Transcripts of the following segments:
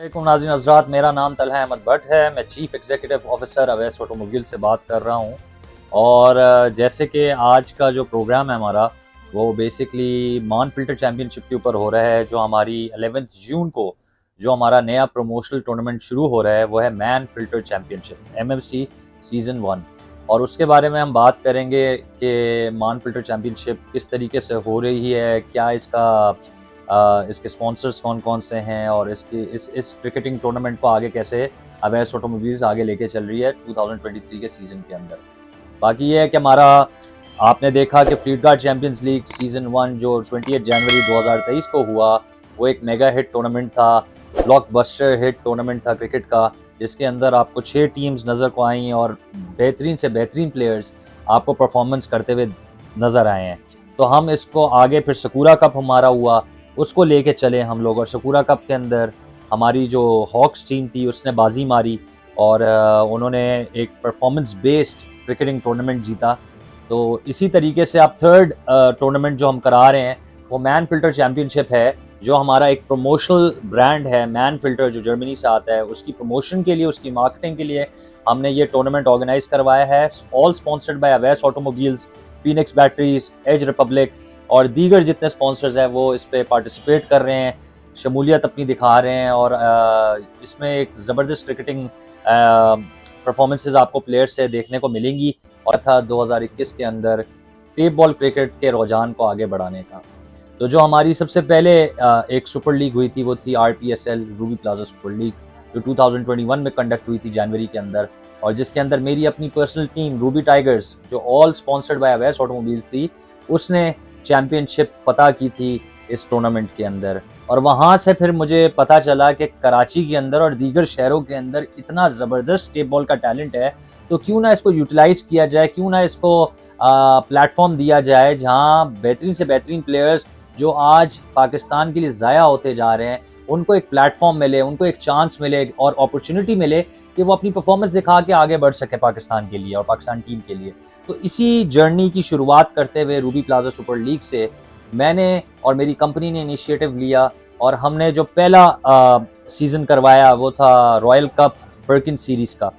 नाज़रीन हज़रात, मेरा नाम तलहा अहमद भट्ट है। मैं chief executive officer Awais automobile से बात कर रहा हूँ। और जैसे कि आज का जो प्रोग्राम है हमारा, वो बेसिकली मान फ़िल्टर चैम्पियनशिप के ऊपर हो रहा है, जो हमारी 11th जून को जो हमारा नया प्रमोशनल टूर्नामेंट शुरू हो रहा है, वो है man filter championship MFC season 1। और उसके बारे में हम बात करेंगे कि मान फ़िल्टर चैम्पियनशिप किस तरीके से हो रही है, क्या इसके स्पॉन्सर्स कौन-कौन से हैं और इस क्रिकेटिंग टूर्नामेंट को आगे कैसे अवैस ऑटोमोबाइल्स आगे लेके चल रही है 2023 के सीज़न के अंदर। बाकी ये है कि हमारा आपने देखा कि फ्लीटगार्ड चैंपियंस लीग सीज़न 1 जो 28 जनवरी 2023 को हुआ, वो एक मेगा हिट टूर्नामेंट था, ब्लॉकबस्टर हिट टूर्नामेंट था क्रिकेट का, जिसके अंदर आपको 6 टीम्स नज़र को आईं और बेहतरीन से बेहतरीन प्लेयर्स आपको परफॉर्मेंस करते हुए नज़र आए हैं। तो हम इसको आगे फिर सकूरा कप हमारा हुआ, उसको लेके चले हम लोग, और सकूरा कप के अंदर हमारी जो हॉक्स टीम थी उसने बाजी मारी और उन्होंने एक परफॉर्मेंस बेस्ड क्रिकेटिंग टूर्नामेंट जीता। तो इसी तरीके से आप थर्ड टूर्नामेंट जो हम करा रहे हैं, वो मैन फ़िल्टर चैम्पियनशिप है, जो हमारा एक प्रमोशनल ब्रांड है। मैन फ़िल्टर जो जर्मनी से आता है, उसकी प्रमोशन के लिए, उसकी मार्केटिंग के लिए हमने ये टूर्नामेंट ऑर्गेनाइज़ करवाया है। All sponsored by Awais automobiles, Phoenix batteries, एज रिपब्लिक और दीगर जितने स्पॉन्सर्स हैं, वो इस पे पार्टिसिपेट कर रहे हैं, शमूलियत अपनी दिखा रहे हैं। और इसमें एक ज़बरदस्त क्रिकेटिंग परफॉर्मेंसेस आपको प्लेयर्स से देखने को मिलेंगी। और था 2021 के अंदर टेप बॉल क्रिकेट के रुझान को आगे बढ़ाने का। तो जो हमारी सबसे पहले एक सुपर लीग हुई थी, वो थी आरपीएसएल रूबी प्लाजा सुपर लीग, जो 2021 में कंडक्ट हुई थी जनवरी के अंदर, और जिसके अंदर मेरी अपनी पर्सनल टीम रूबी टाइगर्स, जो all sponsored by Awais automobiles थी, उसने चैंपियनशिप फतह की थी इस टूर्नामेंट के अंदर। और वहाँ से फिर मुझे पता चला कि कराची के अंदर और दीगर शहरों के अंदर इतना ज़बरदस्त टेप बॉल का टैलेंट है, तो क्यों ना इसको यूटिलाइज़ किया जाए, क्यों ना इसको प्लेटफ़ॉर्म दिया जाए, जहाँ बेहतरीन से बेहतरीन प्लेयर्स जो आज पाकिस्तान के लिए ज़ाया होते जा रहे हैं, उनको एक प्लेटफ़ॉर्म मिले, उनको एक चांस मिले और अपॉर्च्युनिटी मिले कि वो अपनी परफ़ॉर्मेंस दिखा के आगे बढ़ सके पाकिस्तान के लिए और पाकिस्तान टीम के लिए। तो इसी जर्नी की शुरुआत करते हुए रूबी प्लाजा सुपर लीग से मैंने और मेरी कंपनी ने इनिशिएटिव लिया, और हमने जो पहला सीज़न करवाया, वो था रॉयल कप पर्किंस सीरीज़ का।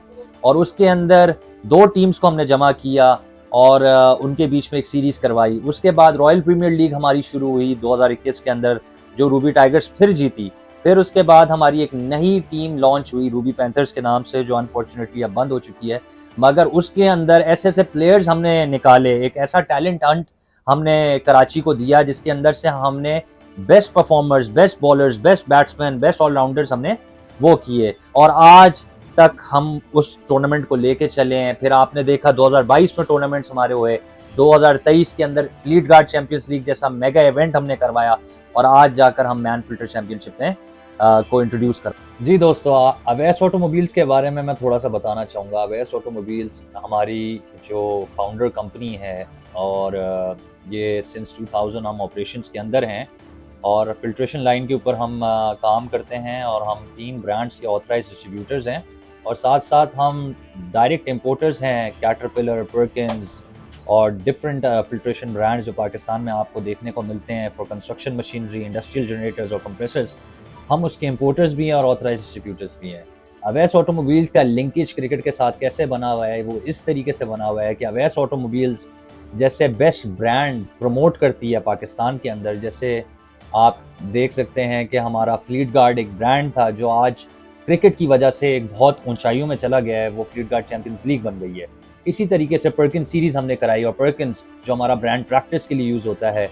और उसके अंदर 2 टीम्स को हमने जमा किया और उनके बीच में एक सीरीज़ करवाई। उसके बाद रॉयल प्रीमियर लीग हमारी शुरू हुई 2021 के अंदर, जो रूबी टाइगर्स फिर जीती। फिर उसके बाद हमारी एक नई टीम लॉन्च हुई रूबी पैंथर्स के नाम से, जो अनफॉर्चुनेटली अब बंद हो चुकी है। मगर उसके अंदर ऐसे-ऐसे प्लेयर्स हमने निकाले, एक ऐसा टैलेंट हंट हमने कराची को दिया, जिसके अंदर से हमने best performers, best bowlers, best batsman, best allrounders हमने वो किए, और आज तक हम उस टूर्नामेंट को लेके चले हैं। फिर आपने देखा 2022 में टूर्नामेंट्स हमारे हुए, 2023 के अंदर फ्लीटगार्ड चैंपियंस लीग जैसा मेगा इवेंट हमने करवाया, और आज जाकर हम मैन फिल्टर चैंपियनशिप में को इंट्रोड्यूस कर। जी दोस्तों, अवैस ऑटोमोबाइल्स के बारे में मैं थोड़ा सा बताना चाहूँगा। अवैस ऑटोमोबाइल्स हमारी जो फाउंडर कंपनी है, और ये सिंस 2000 हम ऑपरेशंस के अंदर हैं, और फ़िल्ट्रेशन लाइन के ऊपर हम काम करते हैं, और हम 3 ब्रांड्स के ऑथराइज़्ड डिस्ट्रीब्यूटर्स हैं, और साथ-साथ हम डायरेक्ट इंपोर्टर्स हैं, कैटरपिलर, पर्किंस और डिफरेंट फ़िल्ट्रेशन ब्रांड्स जो पाकिस्तान में आपको देखने को मिलते हैं for construction machinery, industrial generators और कंप्रेसर्स। हम उसके इंपोर्टर्स भी हैं और ऑथराइज़्ड डिस्ट्रीब्यूटर्स भी हैं। अवैस ऑटोमोबाइल्स का लिंकेज क्रिकेट के साथ कैसे बना हुआ है, वो इस तरीके से बना हुआ है कि अवैस ऑटोमोबाइल्स जैसे बेस्ट ब्रांड प्रमोट करती है पाकिस्तान के अंदर। जैसे आप देख सकते हैं कि हमारा फ्लीटगार्ड एक ब्रांड था, जो आज क्रिकेट की वजह से एक बहुत ऊंचाइयों में चला गया है, वो फ्लीटगार्ड चैंपियंस लीग बन गई है। इसी तरीके से पर्किंस सीरीज़ हमने कराई, और पर्किंस जो हमारा ब्रांड प्रैक्टिस के लिए यूज़ होता है,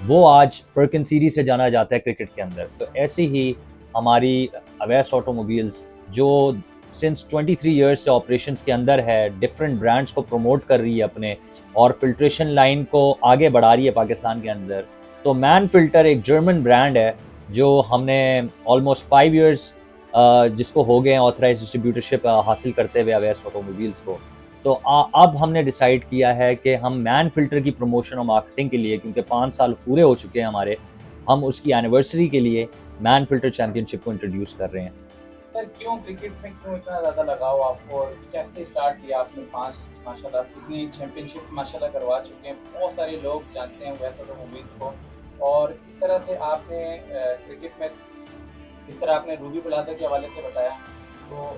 वो आज पर्किंस सीरीज़ से जाना जाता है क्रिकेट के अंदर। तो ऐसे ही हमारी अवैस ऑटोमोबाइल्स, जो सिंस 23 ईयर्स से ऑपरेशंस के अंदर है, डिफरेंट ब्रांड्स को प्रमोट कर रही है अपने, और फिल्ट्रेशन लाइन को आगे बढ़ा रही है पाकिस्तान के अंदर। तो मैन फिल्टर एक जर्मन ब्रांड है, जो हमने ऑलमोस्ट 5 ईयर्स जिसको हो गए हैं ऑथराइज्ड डिस्ट्रीब्यूटरशिप हासिल करते हुए अवैस ऑटोमोबाइल्स को। तो अब हमने डिसाइड किया है कि हम मैन फिल्टर की प्रमोशन और मार्केटिंग के लिए, क्योंकि 5 साल पूरे हो चुके हैं हमारे, हम उसकी एनिवर्सरी के लिए मैन फिल्टर चैंपियनशिप को इंट्रोड्यूस कर रहे हैं। सर क्यों क्रिकेट में क्यों इतना ज़्यादा लगाव आपको और कैसे स्टार्ट किया आपने? 5 माशाल्लाह कितनी चैंपियनशिप माशाल्लाह करवा चुके हैं। बहुत सारे लोग जानते हैं वैसे तो मूवीज़ को और इस तरह से आपने क्रिकेट में जिस तरह आपने रूबी पिलाता के हवाले से बताया, तो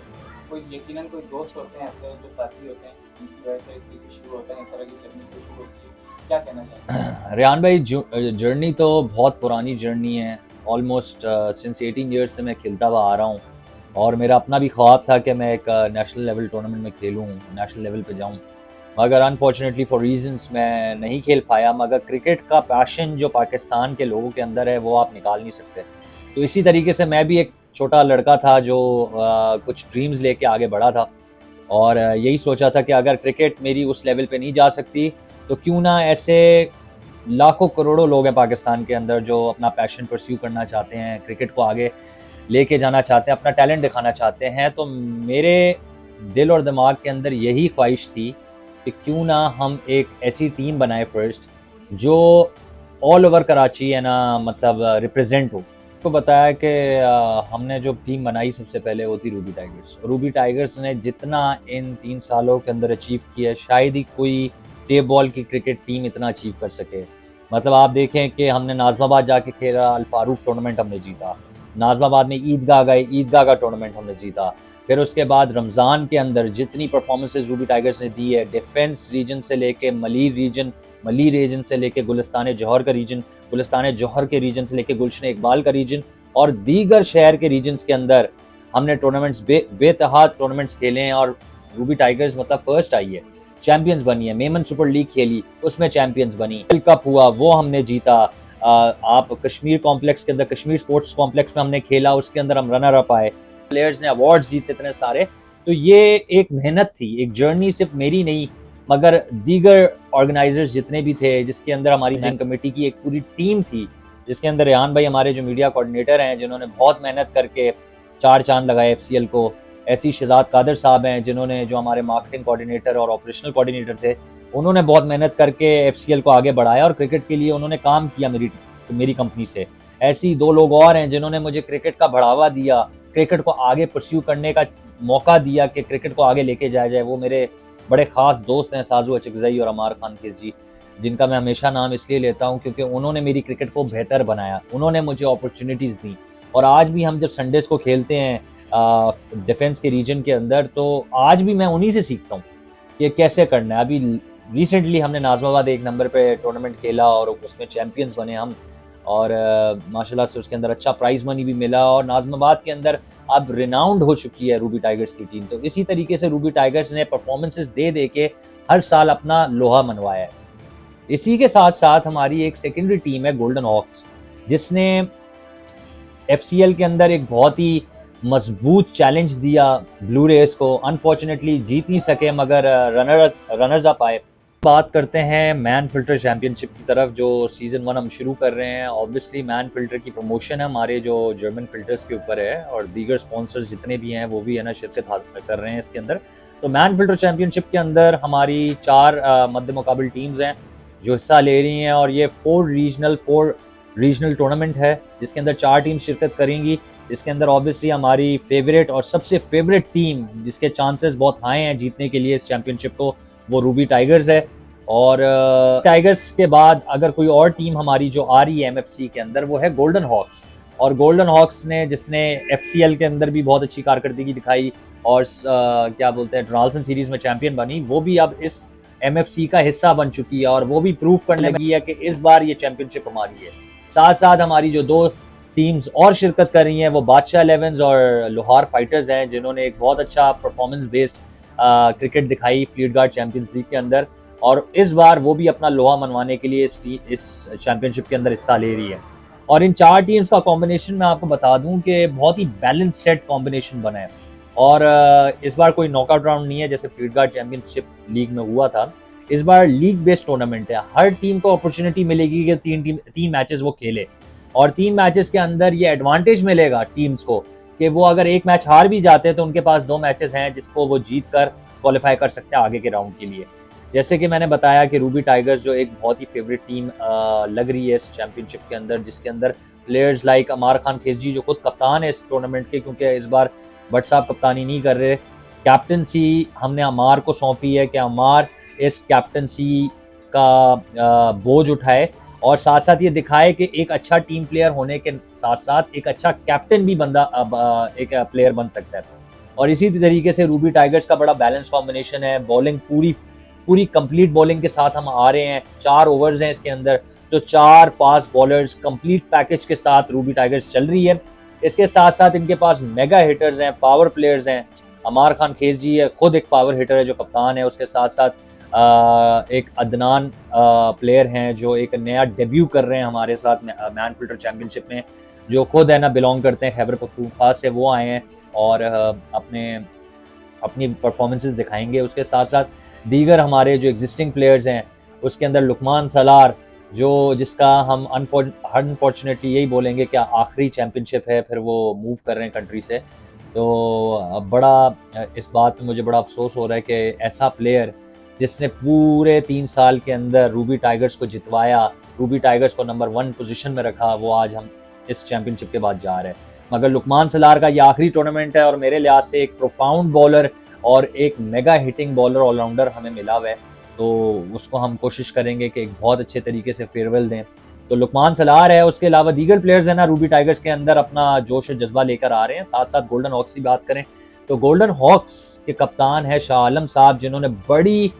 कोई यकीनन कोई दोस्त होते हैं ऐसे जो साथी होते हैं, जिनकी वजह से क्रिकेट शुरू होता है, इस तरह की जर्नी को शुरू होती है। क्या कहना चाहेंगे? रेहान भाई, जर्नी तो बहुत पुरानी जर्नी है। ऑलमोस्ट सिंस 18 ईयर्स से मैं खेलता हुआ आ रहा हूँ, और मेरा अपना भी ख्वाब था कि मैं एक नेशनल लेवल टूर्नामेंट में खेलूँ, नेशनल लेवल पे जाऊँ। मगर अनफॉर्चुनेटली फॉर रीजंस मैं नहीं खेल पाया। मगर क्रिकेट का पैशन जो पाकिस्तान के लोगों के अंदर है वो आप निकाल नहीं सकते। तो इसी तरीके से मैं भी एक छोटा लड़का था जो कुछ ड्रीम्स लेके आगे बढ़ा था, और यही सोचा था कि अगर क्रिकेट मेरी उस लेवल पे नहीं जा सकती तो क्यों ना ऐसे लाखों करोड़ों लोग हैं पाकिस्तान के अंदर जो अपना पैशन परस्यू करना चाहते हैं, क्रिकेट को आगे लेके जाना चाहते हैं, अपना टैलेंट दिखाना चाहते हैं। तो मेरे दिल और दिमाग के अंदर यही ख्वाहिश थी कि क्यों ना हम एक ऐसी टीम बनाए फर्स्ट, जो ऑल ओवर कराची है ना, मतलब रिप्रेजेंट हो। को बताया कि हमने जो टीम बनाई सबसे पहले वो थी रूबी टाइगर्स। रूबी टाइगर्स ने जितना इन 3 सालों के अंदर अचीव किया है, शायद ही कोई टेप बॉल की क्रिकेट टीम इतना अचीव कर सके। मतलब आप देखें कि हमने नाज़िमाबाद जाके खेला, अल फारूक टूर्नामेंट हमने जीता। नाज़िमाबाद में ईदगाह गए, ईदगाह का टूर्नामेंट हमने जीता। फिर उसके बाद रमज़ान के अंदर जितनी परफॉर्मेंसेज रूबी टाइगर्स ने दी है, डिफेंस रीजन से लेके मली रीजन से लेके गुलिस्तान जौहर का रीजन, गुलिस्तान जौहर के रीजन से लेके गुलशन इकबाल का रीजन, और दीगर शहर के रीजन्स के अंदर हमने टूर्नामेंट्स बेतहाद टूर्नामेंट्स खेले हैं। और रूबी टाइगर्स मतलब फर्स्ट आई है, चैंपियंस बनी है। मेमन सुपर लीग खेली, उसमें चैंपियंस बनी। वर्ल्ड कप हुआ, वो हमने जीता। आप कश्मीर कॉम्प्लेक्स के अंदर, कश्मीर स्पोर्ट्स कॉम्प्लेक्स में हमने खेला, उसके अंदर हम रनर अप आए। प्लेयर्स ने अवार्ड्स जीते इतने सारे। तो ये एक मेहनत थी, एक जर्नी सिर्फ मेरी नहीं मगर दीगर ऑर्गेनाइजर्स जितने भी थे, जिसके अंदर हमारी मैन कमेटी की एक पूरी टीम थी, जिसके अंदर रेहान भाई हमारे जो मीडिया कोऑर्डिनेटर हैं, जिन्होंने बहुत मेहनत करके 4 चांद लगाए एफसीएल को। ऐसी शहजाद कादर साहब हैं जिन्होंने, जो हमारे मार्केटिंग कोऑर्डिनेटर और ऑपरेशनल कोऑर्डिनेटर थे, उन्होंने बहुत मेहनत करके एफसीएल को आगे बढ़ाया और क्रिकेट के लिए उन्होंने काम किया मेरी कंपनी से। ऐसी 2 लोग और हैं जिन्होंने मुझे क्रिकेट का बढ़ावा दिया, क्रिकेट को आगे परस्यू करने का मौका दिया कि क्रिकेट को आगे लेके जाया जाए। वो मेरे बड़े ख़ास दोस्त हैं, साजू अचकज़ई और अमार खान खिज़ जी, जिनका मैं हमेशा नाम इसलिए लेता हूँ क्योंकि उन्होंने मेरी क्रिकेट को बेहतर बनाया, उन्होंने मुझे अपॉर्चुनिटीज़ दी। और आज भी हम जब संडेज़ को खेलते हैं डिफेंस के रीजन के अंदर, तो आज भी मैं उन्हीं से सीखता हूँ कि कैसे करना है। अभी रिसेंटली हमने नाज़िमाबाद 1 नंबर पे टूर्नामेंट खेला और उसमें चैंपियंस बने हम, और माशाल्लाह से उसके अंदर अच्छा प्राइज़ मनी भी मिला, और नाज़िमाबाद के अंदर अब रिनाउंड हो चुकी है रूबी टाइगर्स की टीम। तो इसी तरीके से रूबी टाइगर्स ने परफॉर्मेंसेस दे के हर साल अपना लोहा मनवाया है। इसी के साथ-साथ हमारी एक सेकेंडरी टीम है गोल्डन हॉक्स, जिसने एफसीएल के अंदर एक बहुत ही मजबूत चैलेंज दिया ब्लू रेस को। अनफॉर्चुनेटली जीत नहीं सके मगर रनर्स अप आए। बात करते हैं मैन फिल्टर चैंपियनशिप की तरफ, जो सीज़न 1 हम शुरू कर रहे हैं। ऑब्वियसली मैन फिल्टर की प्रमोशन है हमारे जो जर्मन फिल्टर्स के ऊपर है, और दीगर स्पॉन्सर्स जितने भी हैं वो भी है ना शिरकत कर रहे हैं इसके अंदर। तो मैन फिल्टर चैंपियनशिप के अंदर हमारी 4 मद्दे मुकाबिल टीम्स हैं जो हिस्सा ले रही हैं, और ये 4 रीजनल टूर्नामेंट है जिसके अंदर 4 टीम शिरकत करेंगी। इसके अंदर ऑब्वियसली हमारी फेवरेट और सबसे फेवरेट टीम जिसके चांसेस बहुत हाई हैं जीतने के लिए इस चैंपियनशिप को, वो रूबी टाइगर्स है। और टाइगर्स के बाद अगर कोई और टीम हमारी जो आ रही है एमएफसी के अंदर, वो है गोल्डन हॉक्स। और गोल्डन हॉक्स ने, जिसने एफसीएल के अंदर भी बहुत अच्छी कारकर्दगी दिखाई और क्या बोलते हैं डोनाल्डसन सीरीज में चैंपियन बनी, वो भी अब इस एमएफसी का हिस्सा बन चुकी है और वो भी प्रूव करने लगी है कि इस बार ये चैंपियनशिप हमारी है। साथ साथ हमारी जो 2 टीम्स और शिरकत कर रही हैं वो बादशाह 11s और लोहार फाइटर्स हैं, जिन्होंने एक बहुत अच्छा परफॉर्मेंस बेस्ड क्रिकेट दिखाई फ्लीट गार्ड चैंपियंस लीग के अंदर, और इस बार वो भी अपना लोहा मनवाने के लिए इस चैंपियनशिप के अंदर हिस्सा ले रही है। और इन 4 टीम्स का कॉम्बिनेशन मैं आपको बता दूं कि बहुत ही बैलेंस सेट कॉम्बिनेशन बना है। और इस बार कोई नॉकआउट राउंड नहीं है जैसे फ्लीट गार्ड चैंपियनशिप लीग में हुआ था। इस बार लीग बेस्ड टूर्नामेंट है, हर टीम को अपॉर्चुनिटी मिलेगी कि 3 मैचेस वो खेले, और 3 मैचेस के अंदर ये एडवांटेज मिलेगा टीम्स को कि वो अगर एक मैच हार भी जाते हैं तो उनके पास 2 मैचेस हैं जिसको वो जीत कर क्वालिफाई कर सकते हैं आगे के राउंड के लिए। जैसे कि मैंने बताया कि रूबी टाइगर्स जो एक बहुत ही फेवरेट टीम लग रही है इस चैंपियनशिप के अंदर, जिसके अंदर प्लेयर्स लाइक अमार खान खिज़जी जो खुद कप्तान है इस टूर्नामेंट के, क्योंकि इस बार भट्ट साहब कप्तानी नहीं कर रहे। कैप्टनसी हमने अमार को सौंपी है कि अमार इस कैप्टनसी का बोझ उठाए और साथ साथ ये दिखाए कि एक अच्छा टीम प्लेयर होने के साथ साथ एक अच्छा कैप्टन भी बंदा एक प्लेयर बन सकता है। और इसी तरीके से रूबी टाइगर्स का बड़ा बैलेंस कॉम्बिनेशन है, बॉलिंग पूरी पूरी कंप्लीट बॉलिंग के साथ हम आ रहे हैं। 4 ओवर्स हैं इसके अंदर, तो 4 फास्ट बॉलर्स कंप्लीट पैकेज के साथ रूबी टाइगर्स चल रही है। इसके साथ साथ इनके पास मेगा हिटर्स हैं, पावर प्लेयर्स हैं। अमार खान खेज जी है, खुद एक पावर हिटर है जो कप्तान है। उसके साथ साथ एक अदनान प्लेयर हैं जो एक नया डेब्यू कर रहे हैं हमारे साथ मैन फिल्टर चैंपियनशिप में, जो खुद है ना बिलोंग करते हैं खैबर पख्तूनख्वा से। वो आए हैं और अपनी परफॉर्मेंसेस दिखाएंगे। उसके साथ साथ दीगर हमारे जो एग्जिस्टिंग प्लेयर्स हैं, उसके अंदर लुकमान सलार, जो जिसका हम अनफॉर्चुनेटली यही बोलेंगे कि आखिरी चैंपियनशिप है, फिर वो मूव कर रहे हैं कंट्री से। तो बड़ा इस बात पे मुझे बड़ा अफसोस हो रहा है कि ऐसा प्लेयर जिसने पूरे 3 साल के अंदर रूबी टाइगर्स को जितवाया, रूबी टाइगर्स को नंबर 1 पोजीशन में रखा, वो आज हम इस चैंपियनशिप के बाद जा रहे हैं। मगर लुकमान सलार का ये आखिरी टूर्नामेंट है और मेरे लिहाज से एक प्रोफाउंड बॉलर और एक मेगा हिटिंग बॉलर ऑलराउंडर हमें मिला हुआ है, तो उसको हम कोशिश करेंगे कि एक बहुत अच्छे तरीके से फेयरवेल दें। तो लुकमान सलार है, उसके अलावा दीगर प्लेयर्स हैं ना रूबी टाइगर्स के अंदर अपना जोश और जज्बा लेकर आ रहे हैं। साथ साथ गोल्डन हॉक्स की बात करें तो गोल्डन हॉक्स के कप्तान है शाह आलम साहब, जिन्होंने बड़ी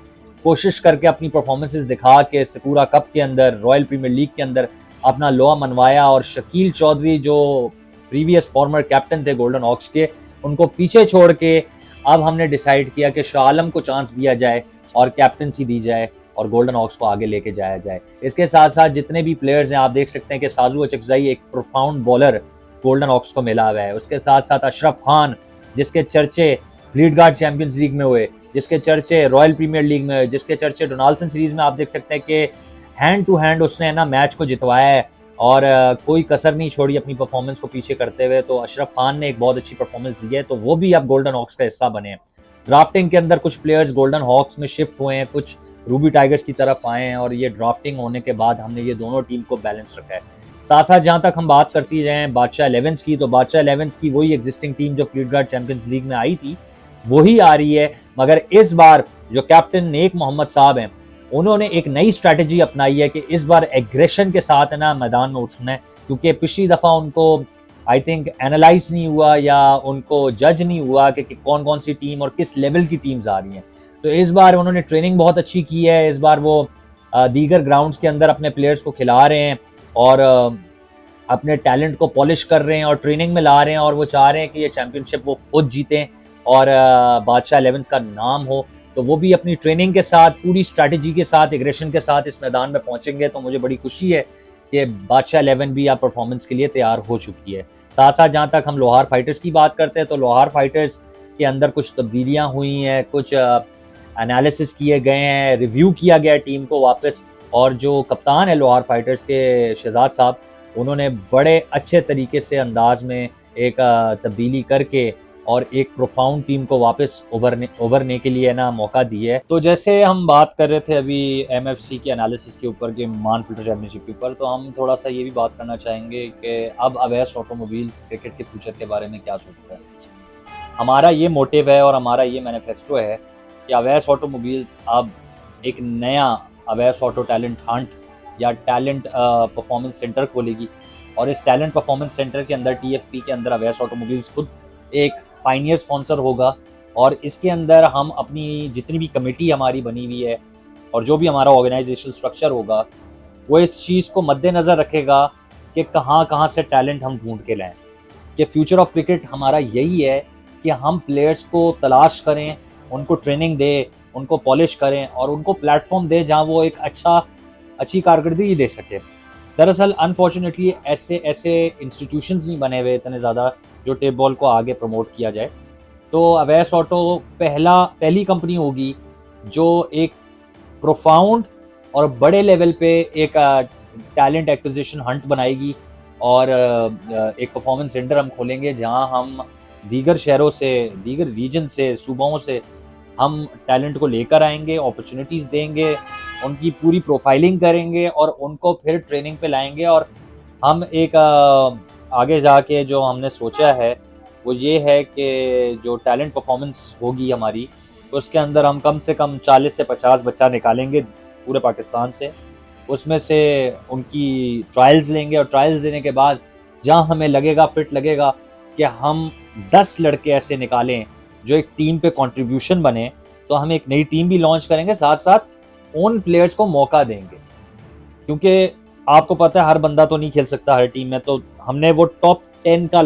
कोशिश करके अपनी परफॉर्मेंसेस दिखा के सकूरा कप के अंदर, रॉयल प्रीमियर लीग के अंदर अपना लोहा मनवाया। और शकील चौधरी जो प्रीवियस फॉर्मर कैप्टन थे गोल्डन हॉक्स के, उनको पीछे छोड़ के अब हमने डिसाइड किया कि शाह आलम को चांस दिया जाए और कैप्टनसी दी जाए और गोल्डन हॉक्स को आगे लेके जाया जाए। इसके साथ साथ जितने भी प्लेयर्स हैं, आप देख सकते हैं कि साजू अचकज़ई एक प्रोफाउंड बॉलर गोल्डन हॉक्स को मिला हुआ है। उसके साथ साथ अशरफ खान, जिसके चर्चे फ्लीट गार्ड चैंपियंस लीग में हुए, जिसके चर्चे रॉयल प्रीमियर लीग में हुए, जिसके चर्चे डोनाल्डसन सीरीज में आप देख सकते हैं कि हैंड टू हैंड उसने ना मैच को जितवाया है और कोई कसर नहीं छोड़ी अपनी परफॉर्मेंस को पीछे करते हुए। तो अशरफ खान ने एक बहुत अच्छी परफॉर्मेंस दी है, तो वो भी अब गोल्डन हॉक्स का हिस्सा बने हैं। ड्राफ्टिंग के अंदर कुछ प्लेयर्स गोल्डन हॉक्स में शिफ्ट हुए हैं, कुछ रूबी टाइगर्स की तरफ आए हैं और ये ड्राफ्टिंग होने के बाद हमने ये दोनों टीम को बैलेंस रखा है। साथ साथ जहां तक हम बात करती जाएं बादशाह 11 की, तो बादशाह 11 की वही एग्जिस्टिंग टीम जो फ्लीट गार्ड चैंपियंस लीग में आई थी वही आ रही है। मगर इस बार जो कैप्टन नेक मोहम्मद साहब हैं, उन्होंने एक नई स्ट्रैटेजी अपनाई है कि इस बार एग्रेशन के साथ है ना मैदान में उठना है, क्योंकि पिछली दफ़ा उनको आई थिंक एनालाइज नहीं हुआ या उनको जज नहीं हुआ कि कौन कौन सी टीम और किस लेवल की टीम्स आ रही हैं। तो इस बार उन्होंने ट्रेनिंग बहुत अच्छी की है। इस बार वो दीगर ग्राउंड्स के अंदर अपने प्लेयर्स को खिला रहे हैं और अपने टैलेंट को पॉलिश कर रहे हैं और ट्रेनिंग में ला रहे हैं, और वो चाह रहे हैं कि ये चैंपियनशिप वो खुद जीतें और बादशाह 11 का नाम हो। तो वो भी अपनी ट्रेनिंग के साथ, पूरी स्ट्रैटेजी के साथ, एग्रेशन के साथ इस मैदान में पहुंचेंगे। तो मुझे बड़ी खुशी है कि बादशाह 11 भी आप परफॉर्मेंस के लिए तैयार हो चुकी है। साथ साथ जहाँ तक हम लोहार फाइटर्स की बात करते हैं तो लोहार फाइटर्स के अंदर कुछ तब्दीलियाँ हुई हैं, कुछ एनालिसिस किए गए हैं, रिव्यू किया गया टीम को वापस, और जो कप्तान है लोहार फाइटर्स के शहजाद साहब, उन्होंने बड़े अच्छे तरीके से अंदाज में एक तब्दीली करके और एक प्रोफाउंड टीम को वापस उभरने के लिए ना मौका दिया है। तो जैसे हम बात कर रहे थे अभी एमएफसी के एनालिसिस के ऊपर, के मान फिल्टर चैंपियनशिप के ऊपर, तो हम थोड़ा सा ये भी बात करना चाहेंगे कि अब अवैस ऑटोमोबाइल्स क्रिकेट के फ्यूचर के बारे में क्या सोचता है। हमारा ये मोटिव है और हमारा ये मैनिफेस्टो है कि अवैस ऑटोमोबाइल्स अब एक नया अवैस ऑटो टैलेंट हंट या टैलेंट परफॉर्मेंस सेंटर खोलेगी, और इस टैलेंट परफॉर्मेंस सेंटर के अंदर टीएफपी के अंदर अवैस ऑटोमोबाइल्स खुद एक पाइनियर स्पॉन्सर होगा। और इसके अंदर हम अपनी जितनी भी कमेटी हमारी बनी हुई है और जो भी हमारा ऑर्गेनाइजेशन स्ट्रक्चर होगा, वो इस चीज़ को मद्देनज़र रखेगा कि कहाँ कहाँ से टैलेंट हम ढूंढ के लाएँ। कि फ्यूचर ऑफ क्रिकेट हमारा यही है कि हम प्लेयर्स को तलाश करें, उनको ट्रेनिंग दें, उनको पॉलिश करें और उनको प्लेटफॉर्म दें जहाँ वो एक अच्छी कारकर्दगी दे सके। दरअसल अनफॉर्चुनेटली ऐसे इंस्टीट्यूशंस नहीं बने हुए इतने ज़्यादा जो टेप बॉल को आगे प्रमोट किया जाए। तो अवैस ऑटो पहली कंपनी होगी जो एक प्रोफाउंड और बड़े लेवल पे एक टैलेंट एक्विजिशन हंट बनाएगी और एक परफॉर्मेंस सेंटर हम खोलेंगे जहां हम दीगर शहरों से, दीगर रीजन से, सूबाओं से हम टैलेंट को लेकर आएंगे, अपॉर्चुनिटीज़ देंगे, उनकी पूरी प्रोफाइलिंग करेंगे और उनको फिर ट्रेनिंग पे लाएंगे। और हम एक आगे जाके जो हमने सोचा है वो ये है कि जो टैलेंट परफॉर्मेंस होगी हमारी, तो उसके अंदर हम कम से कम 40 से 50 बच्चा निकालेंगे पूरे पाकिस्तान से, उसमें से उनकी ट्रायल्स लेंगे और ट्रायल्स लेने के बाद जहाँ हमें लगेगा फिट लगेगा कि हम 10 लड़के ऐसे निकालें जो एक टीम पे कंट्रीब्यूशन बने, तो हम एक नई टीम भी लॉन्च करेंगे, साथ साथ उन प्लेयर्स को मौका देंगे। क्योंकि आपको पता है हर बंदा तो नहीं खेल सकता हर टीम में, तो हमने वो टॉप 10 का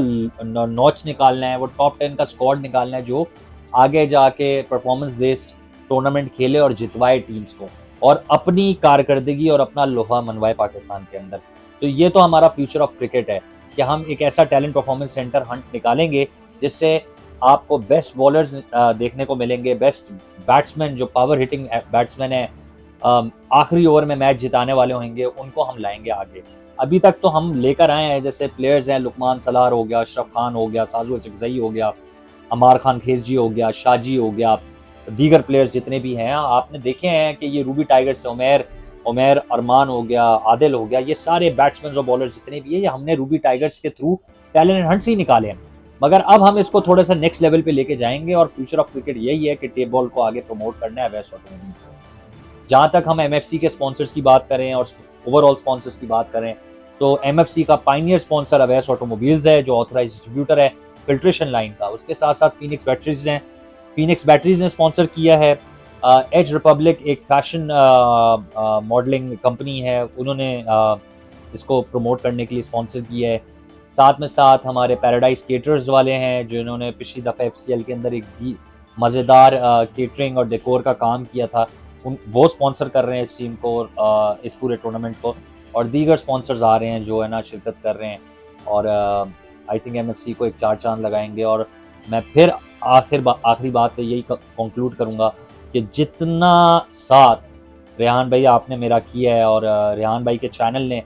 नॉच निकालना है, वो टॉप 10 का स्क्वाड निकालना है जो आगे जाके परफॉर्मेंस बेस्ड टूर्नामेंट खेले और जितवाए टीम्स को और अपनी कारकर्दगी और अपना लोहा मनवाए पाकिस्तान के अंदर। तो ये तो हमारा फ्यूचर ऑफ क्रिकेट है कि हम एक ऐसा टैलेंट परफॉर्मेंस सेंटर हंट निकालेंगे जिससे आपको बेस्ट बॉलर्स देखने को मिलेंगे, बेस्ट बैट्समैन जो पावर हिटिंग बैट्समैन है आखिरी ओवर में मैच जिताने वाले होंगे, उनको हम लाएंगे आगे। अभी तक तो हम लेकर आए हैं, जैसे प्लेयर्स हैं लुकमान सलार हो गया, अशरफ खान हो गया, साजू चकजई हो गया, अमार खान खेजी हो गया, शाजी हो गया, दीगर प्लेयर्स जितने भी हैं आपने देखे हैं कि ये रूबी टाइगर्स से उमेर अरमान हो गया, आदिल हो गया, ये सारे बैट्समैन और बॉलर्स जितने भी है ये हमने रूबी टाइगर्स के थ्रू टैलेंट हंट से ही निकाले हैं। मगर अब हम इसको थोड़ा सा नेक्स्ट लेवल पे लेके जाएंगे और फ्यूचर ऑफ क्रिकेट यही है कि टेप बॉल को आगे प्रमोट करना है अवैस ऑटोमोबाइल से। जहाँ तक हम एमएफसी के स्पॉन्सर्स की बात करें और ओवरऑल स्पॉन्सर्स की बात करें तो एमएफसी का पाइनियर स्पॉन्सर अवैस ऑटोमोबाइल्स है जो ऑथराइज डिस्ट्रीब्यूटर है फिल्ट्रेशन लाइन का। उसके साथ साथ फीनिक्स बैटरीज हैं, फीनिक्स बैटरीज ने स्पॉन्सर किया है। एज रिपब्लिक एक फैशन मॉडलिंग कंपनी है, उन्होंने इसको प्रमोट करने के लिए स्पॉन्सर किया है। साथ में साथ हमारे पैराडाइज केटर्स वाले हैं जिन्होंने पिछली दफ़ा एफसीएल के अंदर एक मज़ेदार केटरिंग और डेकोर का काम किया था, वो स्पॉन्सर कर रहे हैं इस टीम को, इस पूरे टूर्नामेंट को, और दीगर स्पॉन्सर्स आ रहे हैं जो है ना शिरकत कर रहे हैं और आई थिंक एमएफसी को एक चार चांद लगाएंगे। और मैं फिर आखिरी बात पे यही कंक्लूड करूँगा कि जितना साथ रेहान भाई आपने मेरा किया है और रेहान भाई के चैनल ने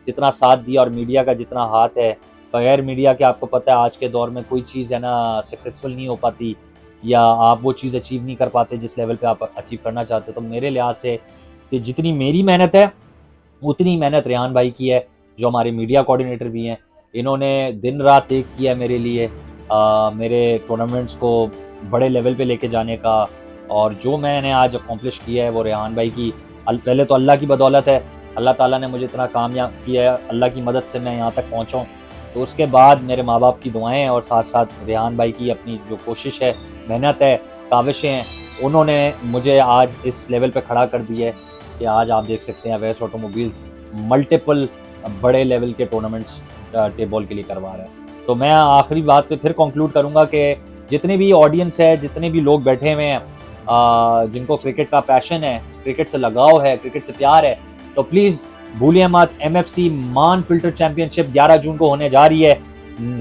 जितना साथ दिया और मीडिया का जितना हाथ है, बगैर मीडिया के आपको पता है आज के दौर में कोई चीज़ है ना सक्सेसफुल नहीं हो पाती या आप वो चीज़ अचीव नहीं कर पाते जिस लेवल पे आप अचीव करना चाहते हो। तो मेरे लिहाज से कि जितनी मेरी मेहनत है उतनी मेहनत रेहान भाई की है जो हमारे मीडिया कोऑर्डिनेटर भी हैं। इन्होंने दिन रात एक किया मेरे लिए मेरे टूर्नामेंट्स को बड़े लेवल पे लेके जाने का, और जो मैंने आज अकम्प्लिश किया है वो रेहान भाई की पहले तो अल्लाह की बदौलत है। अल्लाह ताला ने मुझे इतना कामयाब किया है, अल्लाह की मदद से मैं यहाँ तक पहुँचा हूँ। तो उसके बाद मेरे माँ बाप की दुआएं और साथ साथ रेहान भाई की अपनी जो कोशिश है, मेहनत है, काविशें हैं, उन्होंने मुझे आज इस लेवल पे खड़ा कर दिया है कि आज आप देख सकते हैं अवैस ऑटोमोबाइल्स मल्टीपल बड़े लेवल के टूर्नामेंट्स टेप बॉल के लिए करवा रहे हैं। तो मैं आखिरी बात पे फिर कंक्लूड करूँगा कि जितने भी ऑडियंस है, जितने भी लोग बैठे हुए हैं जिनको क्रिकेट का पैशन है, क्रिकेट से लगाव है, क्रिकेट से प्यार है, तो प्लीज़ भूलिए मत एमएफसी मान फिल्टर चैंपियनशिप 11 जून को होने जा रही है।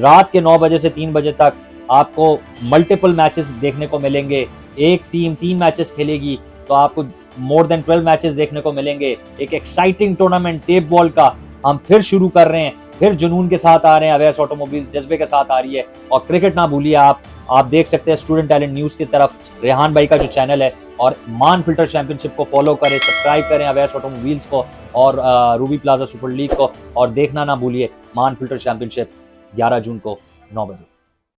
रात के 9 बजे से 3 बजे तक आपको मल्टीपल मैचेस देखने को मिलेंगे। एक टीम 3 मैचेस खेलेगी तो आपको मोर देन 12 मैचेस देखने को मिलेंगे। एक एक्साइटिंग टूर्नामेंट टेप बॉल का हम फिर शुरू कर रहे हैं, फिर जुनून के साथ आ रहे हैं, अवैस ऑटोमोबाइल्स जज्बे के साथ आ रही है। और क्रिकेट ना भूलिए आप देख सकते हैं स्टूडेंट टैलेंट न्यूज़ की तरफ रेहान भाई का जो चैनल है, और मान फिल्टर चैंपियनशिप को फॉलो करें, सब्सक्राइब करें अवैस ऑटोमोबाइल्स को और रूबी प्लाजा सुपर लीग को, और देखना ना भूलिए मान फिल्टर चैंपियनशिप 11 जून को 9 बजे।